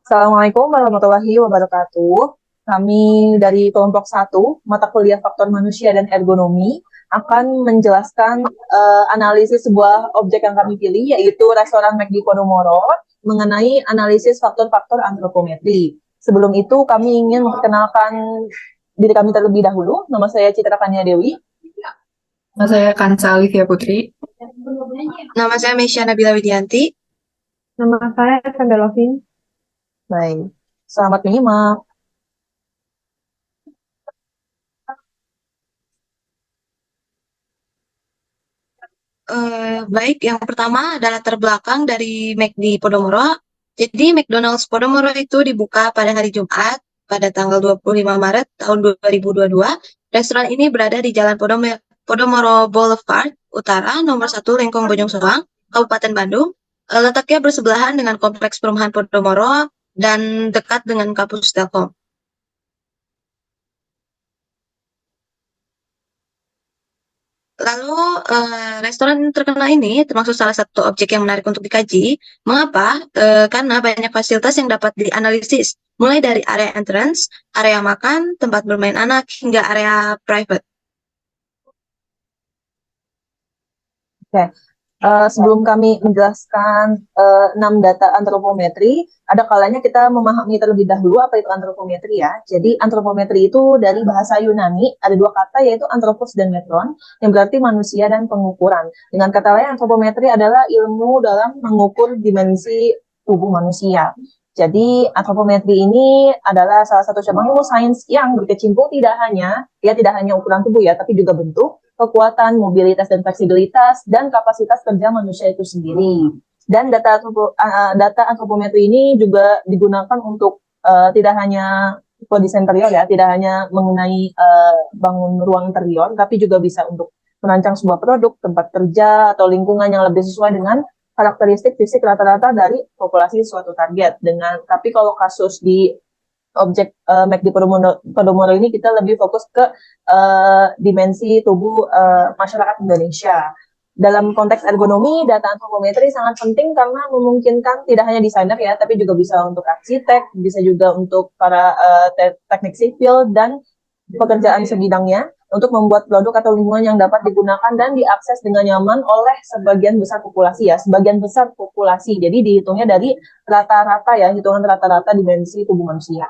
Assalamualaikum warahmatullahi wabarakatuh. Kami dari kelompok 1 mata kuliah Faktor Manusia dan Ergonomi, akan menjelaskan analisis sebuah objek yang kami pilih, yaitu restoran McD Podomoro, mengenai analisis faktor-faktor antropometri. Sebelum itu, kami ingin memperkenalkan diri kami terlebih dahulu. Nama saya Citra Kania Dewi. Nama saya Kansa Alivia Putri. Nama saya Mesya Nabila Widianti. Nama saya Sandra Lovin. Baik, selamat menyimak. Baik, yang pertama adalah latar belakang dari McD Podomoro. Jadi McDonald's Podomoro itu dibuka pada hari Jumat pada tanggal 25 Maret tahun 2022. Restoran ini berada di Jalan Podomoro Boulevard Utara, nomor 1 Lengkong Bojong Soang, Kabupaten Bandung. Letaknya bersebelahan dengan Kompleks Perumahan Podomoro dan dekat dengan kampus Telkom. Lalu restoran terkenal ini termasuk salah satu objek yang menarik untuk dikaji. Mengapa? Karena banyak fasilitas yang dapat dianalisis, mulai dari area entrance, area makan, tempat bermain anak, hingga area private. Oke, sebelum kami menjelaskan 6 data antropometri, ada kalanya kita memahami terlebih dahulu apa itu antropometri ya. Jadi antropometri itu dari bahasa Yunani, ada dua kata yaitu anthropos dan metron, yang berarti manusia dan pengukuran. Dengan kata lain, antropometri adalah ilmu dalam mengukur dimensi tubuh manusia. Jadi antropometri ini adalah salah satu cabang ilmu sains yang berkecimpung tidak hanya ukuran tubuh ya, tapi juga bentuk, kekuatan, mobilitas dan fleksibilitas, dan kapasitas kerja manusia itu sendiri. Dan data antropometri ini juga digunakan untuk tidak hanya desain interior ya, tidak hanya mengenai bangun ruang interior, tapi juga bisa untuk merancang sebuah produk, tempat kerja, atau lingkungan yang lebih sesuai dengan karakteristik fisik rata-rata dari populasi suatu target. Tapi kalau kasus di objek McD Podomoro ini kita lebih fokus ke dimensi tubuh masyarakat Indonesia. Dalam konteks ergonomi, data antropometri sangat penting karena memungkinkan tidak hanya desainer ya, tapi juga bisa untuk arsitek, bisa juga untuk para teknik sipil dan pekerjaan sebidangnya untuk membuat produk atau lingkungan yang dapat digunakan dan diakses dengan nyaman oleh sebagian besar populasi ya, sebagian besar populasi. Jadi dihitungnya dari rata-rata ya, hitungan rata-rata dimensi tubuh manusia.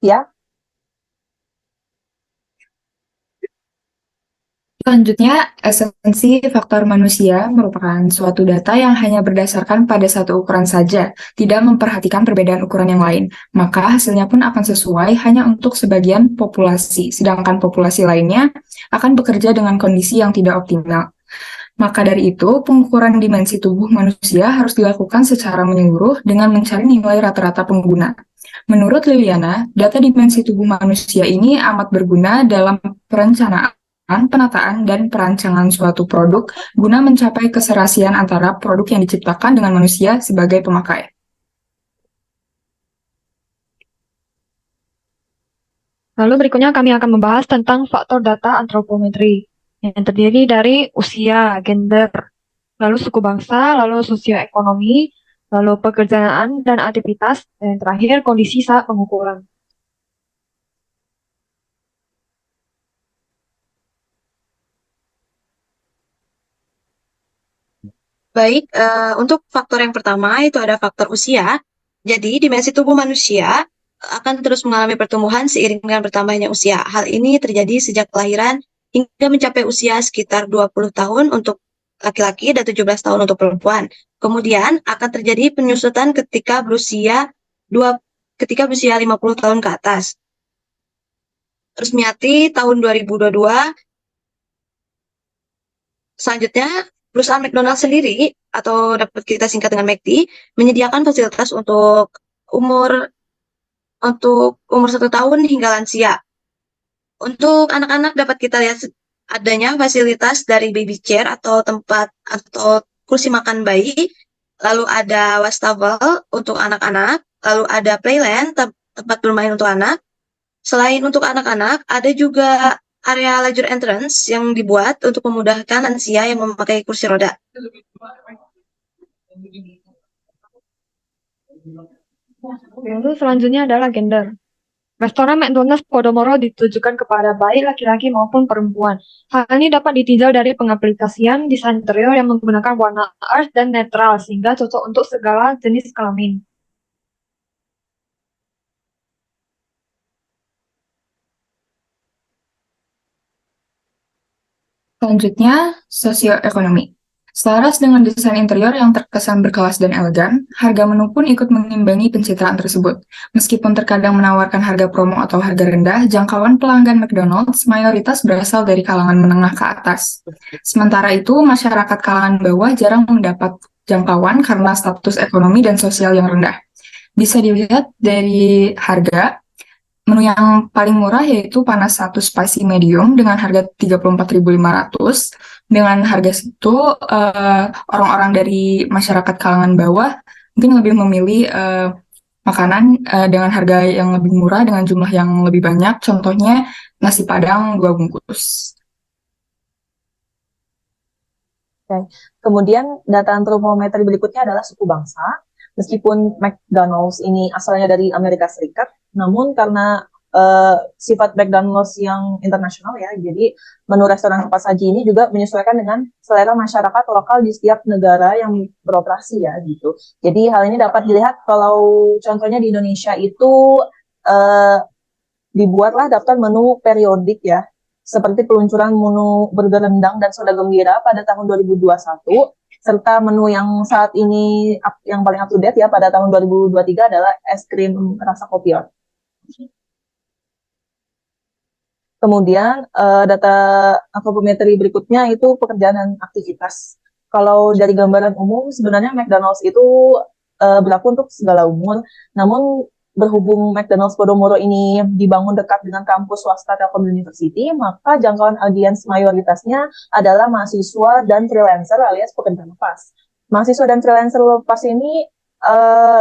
Ya, Selanjutnya, esensi faktor manusia merupakan suatu data yang hanya berdasarkan pada satu ukuran saja, tidak memperhatikan perbedaan ukuran yang lain. Maka hasilnya pun akan sesuai hanya untuk sebagian populasi, sedangkan populasi lainnya akan bekerja dengan kondisi yang tidak optimal. Maka dari itu, pengukuran dimensi tubuh manusia harus dilakukan secara menyeluruh dengan mencari nilai rata-rata pengguna. Menurut Liliana, data dimensi tubuh manusia ini amat berguna dalam perencanaan, penataan, dan perancangan suatu produk guna mencapai keserasian antara produk yang diciptakan dengan manusia sebagai pemakai. Lalu berikutnya kami akan membahas tentang faktor data antropometri yang terdiri dari usia, gender, lalu suku bangsa, lalu sosioekonomi, lalu pekerjaan dan aktivitas, dan yang terakhir kondisi saat pengukuran. Baik, untuk faktor yang pertama itu ada faktor usia. Jadi, dimensi tubuh manusia akan terus mengalami pertumbuhan seiring dengan bertambahnya usia. Hal ini terjadi sejak kelahiran hingga mencapai usia sekitar 20 tahun untuk laki-laki dan 17 tahun untuk perempuan. Kemudian akan terjadi penyusutan ketika berusia 50 tahun ke atas. Rusmiati tahun 2022. Selanjutnya, perusahaan McDonald's sendiri atau dapat kita singkat dengan McD menyediakan fasilitas umur umur 1 tahun hingga lansia. Untuk anak-anak dapat kita lihat adanya fasilitas dari baby chair atau tempat atau kursi makan bayi, lalu ada wastafel untuk anak-anak, lalu ada playland tempat bermain untuk anak. Selain untuk anak-anak, ada juga area lajur entrance yang dibuat untuk memudahkan lansia yang memakai kursi roda. Lalu selanjutnya adalah gender. Restoran McDonald's Podomoro ditujukan kepada baik laki-laki maupun perempuan. Hal ini dapat ditinjau dari pengaplikasian desain interior yang menggunakan warna earth dan netral sehingga cocok untuk segala jenis kelamin. Selanjutnya, sosioekonomi. Selaras dengan desain interior yang terkesan berkelas dan elegan, harga menu pun ikut mengimbangi pencitraan tersebut. Meskipun terkadang menawarkan harga promo atau harga rendah, jangkauan pelanggan McDonald's mayoritas berasal dari kalangan menengah ke atas. Sementara itu, masyarakat kalangan bawah jarang mendapat jangkauan karena status ekonomi dan sosial yang rendah. Bisa dilihat dari harga. Menu yang paling murah yaitu panas 1 spicy medium dengan harga 34.500. Dengan harga situ, orang-orang dari masyarakat kalangan bawah mungkin lebih memilih makanan dengan harga yang lebih murah dengan jumlah yang lebih banyak. Contohnya nasi Padang 2 bungkus. Kemudian data antropometri berikutnya adalah suku bangsa. Meskipun McDonald's ini asalnya dari Amerika Serikat, namun karena sifat McDonald's yang internasional ya, jadi menu restoran cepat saji ini juga menyesuaikan dengan selera masyarakat lokal di setiap negara yang beroperasi ya gitu. Jadi hal ini dapat dilihat kalau contohnya di Indonesia itu dibuatlah daftar menu periodik ya, seperti peluncuran menu burger rendang dan soda gembira pada tahun 2021, serta menu yang saat ini yang paling up to date ya pada tahun 2023 adalah es krim rasa kopior. Kemudian data antropometri berikutnya itu pekerjaan dan aktivitas. Kalau dari gambaran umum sebenarnya McDonald's itu berlaku untuk segala umur, namun berhubung McDonald's Podomoro ini dibangun dekat dengan kampus swasta Telkom University, maka jangkauan audiens mayoritasnya adalah mahasiswa dan freelancer alias pekerja lepas. Mahasiswa dan freelancer lepas ini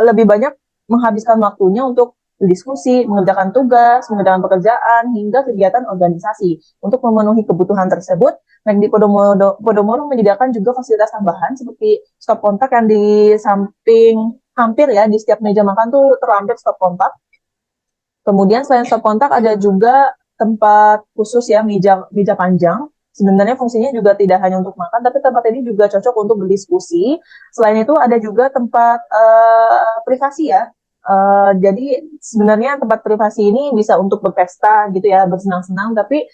lebih banyak menghabiskan waktunya untuk berdiskusi, mengerjakan tugas, mengerjakan pekerjaan, hingga kegiatan organisasi. Untuk memenuhi kebutuhan tersebut, McD Podomoro menyediakan juga fasilitas tambahan seperti stop kontak yang di samping hampir ya di setiap meja makan tuh terlampir stop kontak. Kemudian selain stop kontak ada juga tempat khusus ya meja panjang. Sebenarnya fungsinya juga tidak hanya untuk makan, tapi tempat ini juga cocok untuk berdiskusi. Selain itu ada juga tempat privasi ya. Jadi sebenarnya tempat privasi ini bisa untuk berpesta gitu ya, bersenang-senang, tapi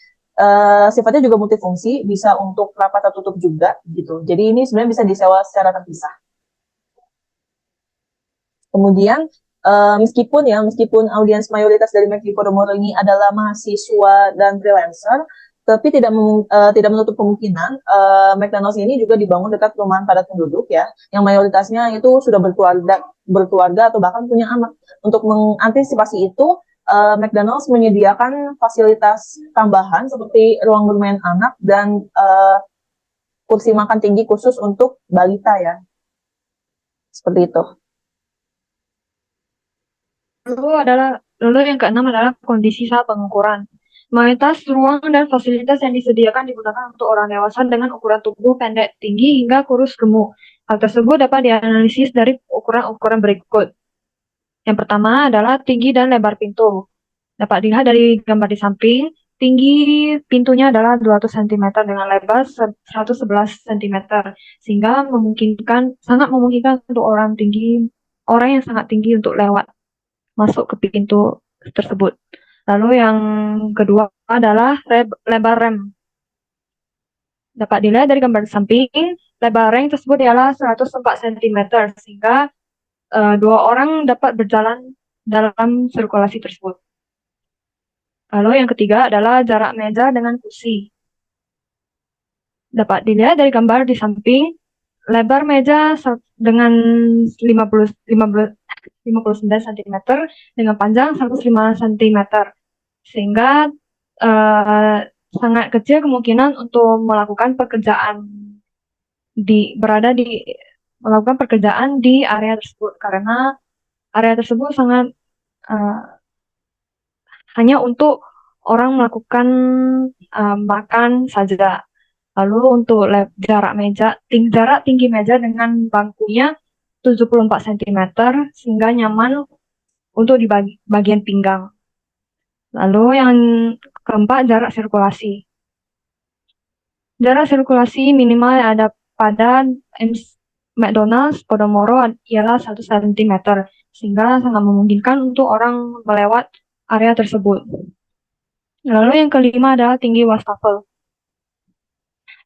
sifatnya juga multifungsi, bisa untuk rapat tertutup juga gitu. Jadi ini sebenarnya bisa disewa secara terpisah. Kemudian meskipun audiens mayoritas dari McD Podomoro ini adalah mahasiswa dan freelancer, tapi tidak menutup kemungkinan McDonald's ini juga dibangun dekat perumahan padat penduduk ya, yang mayoritasnya itu sudah berkeluarga atau bahkan punya anak. Untuk mengantisipasi itu, McDonald's menyediakan fasilitas tambahan seperti ruang bermain anak dan kursi makan tinggi khusus untuk balita ya, seperti itu. Lalu yang keenam adalah kondisi saat pengukuran. Mayoritas ruang dan fasilitas yang disediakan digunakan untuk orang dewasa dengan ukuran tubuh pendek, tinggi, hingga kurus gemuk. Hal tersebut dapat dianalisis dari ukuran-ukuran berikut. Yang pertama adalah tinggi dan lebar pintu. Dapat dilihat dari gambar di samping, tinggi pintunya adalah 200 cm dengan lebar 111 cm, sehingga sangat memungkinkan untuk orang yang sangat tinggi untuk lewat masuk ke pintu tersebut. Lalu yang kedua adalah lebar rem. Dapat dilihat dari gambar samping, lebar rem tersebut ialah 104 cm, sehingga dua orang dapat berjalan dalam sirkulasi tersebut. Lalu yang ketiga adalah jarak meja dengan kursi. Dapat dilihat dari gambar di samping, lebar meja dengan 59 cm dengan panjang 105 cm, sehingga sangat kecil kemungkinan untuk melakukan pekerjaan di area tersebut, karena area tersebut sangat hanya untuk orang melakukan makan saja. Lalu untuk jarak jarak tinggi meja dengan bangkunya 74 cm sehingga nyaman untuk di bagian pinggang. Lalu yang keempat, jarak sirkulasi. Jarak sirkulasi minimal yang ada pada McDonald's Podomoro ialah 1 cm, sehingga sangat memungkinkan untuk orang melewat area tersebut. Lalu yang kelima adalah tinggi wastafel.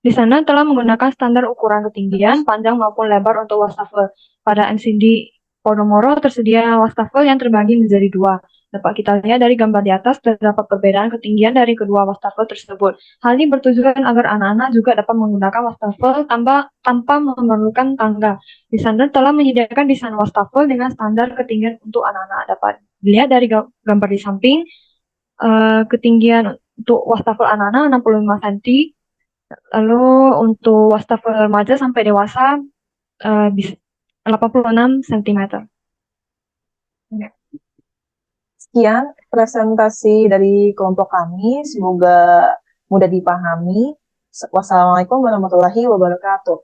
Di sana telah menggunakan standar ukuran ketinggian, panjang maupun lebar untuk wastafel. Pada MCD Podomoro tersedia wastafel yang terbagi menjadi dua. Dapat kita lihat dari gambar di atas, terdapat perbedaan ketinggian dari kedua wastafel tersebut. Hal ini bertujuan agar anak-anak juga dapat menggunakan wastafel tanpa memerlukan tangga. Di sana telah menyediakan desain wastafel dengan standar ketinggian untuk anak-anak. Dapat dilihat dari gambar di samping, ketinggian untuk wastafel anak-anak 65 cm, lalu untuk wastafel remaja sampai dewasa 86 cm. Sekian presentasi dari kelompok kami, semoga mudah dipahami. Wassalamualaikum warahmatullahi wabarakatuh.